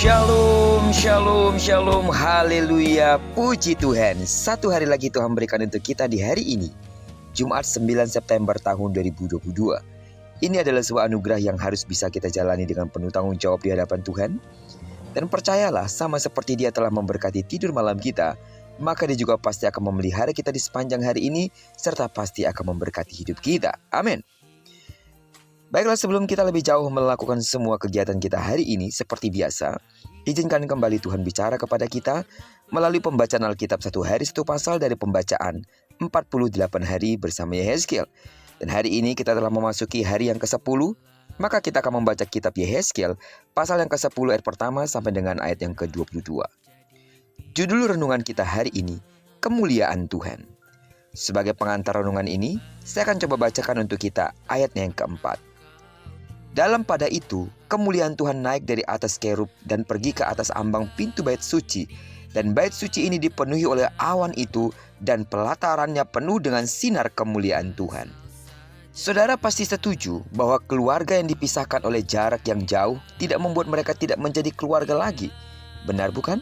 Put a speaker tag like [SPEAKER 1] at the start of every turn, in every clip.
[SPEAKER 1] Shalom, shalom, shalom, haleluya, puji Tuhan. Satu hari lagi Tuhan berikan untuk kita di hari ini, Jumat 9 September tahun 2022. Ini adalah sebuah anugerah yang harus bisa kita jalani dengan penuh tanggung jawab di hadapan Tuhan. Dan percayalah, sama seperti Dia telah memberkati tidur malam kita, maka Dia juga pasti akan memelihara kita di sepanjang hari ini, serta pasti akan memberkati hidup kita. Amin. Baiklah, sebelum kita lebih jauh melakukan semua kegiatan kita hari ini, seperti biasa, izinkan kembali Tuhan bicara kepada kita melalui pembacaan Alkitab satu hari satu pasal dari pembacaan 48 hari bersama Yehezkiel. Dan hari ini kita telah memasuki hari yang ke-10, maka kita akan membaca kitab Yehezkiel pasal yang ke-10 ayat pertama sampai dengan ayat yang ke-22. Judul renungan kita hari ini, Kemuliaan Tuhan. Sebagai pengantar renungan ini, saya akan coba bacakan untuk kita ayatnya yang keempat. Dalam pada itu, kemuliaan Tuhan naik dari atas kerub dan pergi ke atas ambang pintu bait suci. Dan bait suci ini dipenuhi oleh awan itu dan pelatarannya penuh dengan sinar kemuliaan Tuhan. Saudara pasti setuju bahwa keluarga yang dipisahkan oleh jarak yang jauh tidak membuat mereka tidak menjadi keluarga lagi. Benar bukan?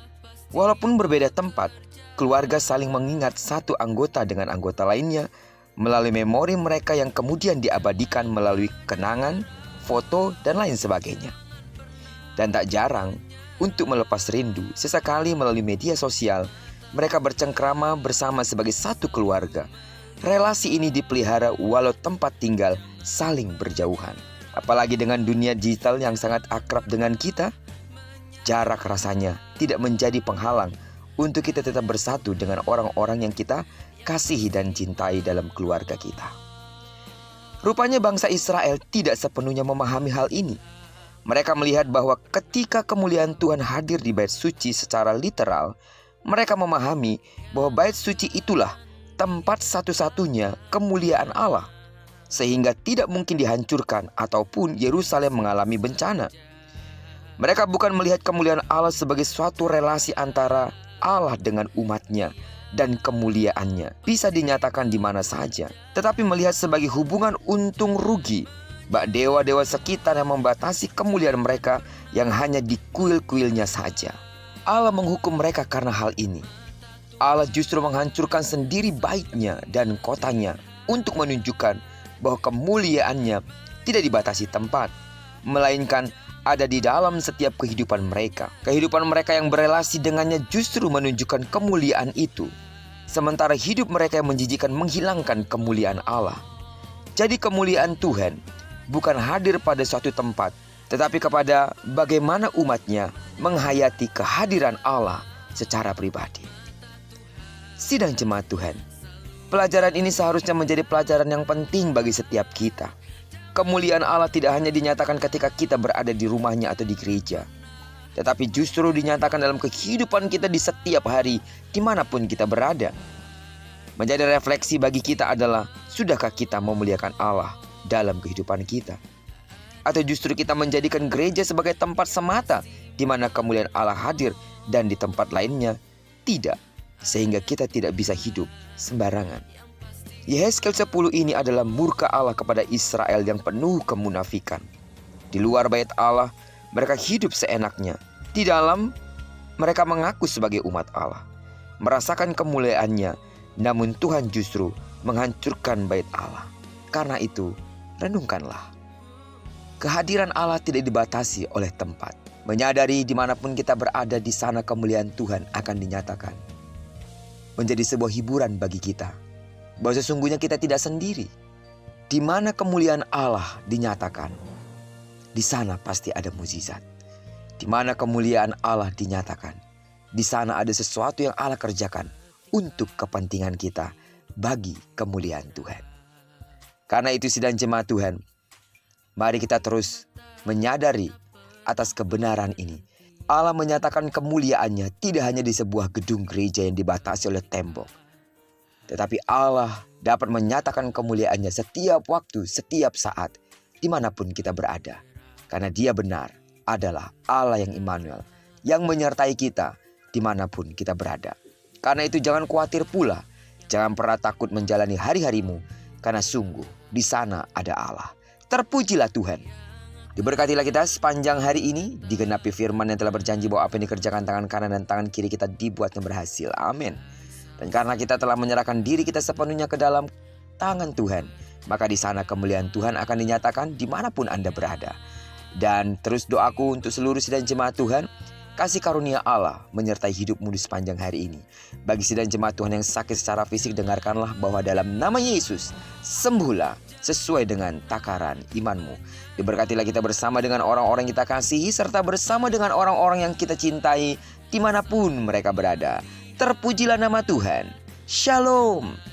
[SPEAKER 1] Walaupun berbeda tempat, keluarga saling mengingat satu anggota dengan anggota lainnya melalui memori mereka yang kemudian diabadikan melalui kenangan, foto, dan lain sebagainya. Dan tak jarang, untuk melepas rindu, sesekali melalui media sosial, mereka bercengkrama bersama sebagai satu keluarga. Relasi ini dipelihara walau tempat tinggal saling berjauhan. Apalagi dengan dunia digital yang sangat akrab dengan kita, jarak rasanya tidak menjadi penghalang untuk kita tetap bersatu dengan orang-orang yang kita kasihi dan cintai dalam keluarga kita. Rupanya bangsa Israel tidak sepenuhnya memahami hal ini. Mereka melihat bahwa ketika kemuliaan Tuhan hadir di bait suci secara literal, mereka memahami bahwa bait suci itulah tempat satu-satunya kemuliaan Allah, sehingga tidak mungkin dihancurkan ataupun Yerusalem mengalami bencana. Mereka bukan melihat kemuliaan Allah sebagai suatu relasi antara Allah dengan umatnya, dan kemuliaannya bisa dinyatakan di mana saja, tetapi melihat sebagai hubungan untung rugi bak dewa-dewa sekitar yang membatasi kemuliaan mereka yang hanya di kuil-kuilnya saja. Allah menghukum mereka karena hal ini. Allah justru menghancurkan sendiri baitnya dan kotanya untuk menunjukkan bahwa kemuliaannya tidak dibatasi tempat, melainkan ada di dalam setiap kehidupan mereka. Kehidupan mereka yang berelasi dengannya justru menunjukkan kemuliaan itu. Sementara hidup mereka yang menjijikan menghilangkan kemuliaan Allah. Jadi kemuliaan Tuhan bukan hadir pada suatu tempat, tetapi kepada bagaimana umatnya menghayati kehadiran Allah secara pribadi. Sidang jemaat Tuhan, pelajaran ini seharusnya menjadi pelajaran yang penting bagi setiap kita. Kemuliaan Allah tidak hanya dinyatakan ketika kita berada di rumahnya atau di gereja, tetapi justru dinyatakan dalam kehidupan kita di setiap hari, dimanapun kita berada. Menjadi refleksi bagi kita adalah, sudahkah kita memuliakan Allah dalam kehidupan kita? Atau justru kita menjadikan gereja sebagai tempat semata, di mana kemuliaan Allah hadir dan di tempat lainnya tidak, sehingga kita tidak bisa hidup sembarangan. Yehezkiel 10 ini adalah murka Allah kepada Israel yang penuh kemunafikan. Di luar bait Allah, mereka hidup seenaknya. Di dalam, mereka mengaku sebagai umat Allah, merasakan kemuliaannya, namun Tuhan justru menghancurkan bait Allah. Karena itu, renungkanlah. Kehadiran Allah tidak dibatasi oleh tempat. Menyadari dimanapun kita berada, di sana kemuliaan Tuhan akan dinyatakan. Menjadi sebuah hiburan bagi kita, bahwa sesungguhnya kita tidak sendiri. Di mana kemuliaan Allah dinyatakan, di sana pasti ada mukjizat. Di mana kemuliaan Allah dinyatakan, di sana ada sesuatu yang Allah kerjakan untuk kepentingan kita bagi kemuliaan Tuhan. Karena itu sidang jemaat Tuhan, mari kita terus menyadari atas kebenaran ini. Allah menyatakan kemuliaannya tidak hanya di sebuah gedung gereja yang dibatasi oleh tembok, tetapi Allah dapat menyatakan kemuliaannya setiap waktu, setiap saat, dimanapun kita berada. Karena Dia benar adalah Allah yang Immanuel, yang menyertai kita dimanapun kita berada. Karena itu jangan khawatir pula, jangan pernah takut menjalani hari-harimu, karena sungguh di sana ada Allah. Terpujilah Tuhan. Diberkatilah kita sepanjang hari ini, digenapi firman yang telah berjanji bahwa apa yang dikerjakan tangan kanan dan tangan kiri kita dibuatnya berhasil. Amin. Dan karena kita telah menyerahkan diri kita sepenuhnya ke dalam tangan Tuhan, maka di sana kemuliaan Tuhan akan dinyatakan dimanapun Anda berada. Dan terus doaku untuk seluruh sidang jemaat Tuhan, kasih karunia Allah menyertai hidupmu di sepanjang hari ini. Bagi sidang jemaat Tuhan yang sakit secara fisik, dengarkanlah bahwa dalam nama Yesus, sembuhlah sesuai dengan takaran imanmu. Diberkatilah kita bersama dengan orang-orang yang kita kasihi, serta bersama dengan orang-orang yang kita cintai dimanapun mereka berada. Terpujilah nama Tuhan. Shalom.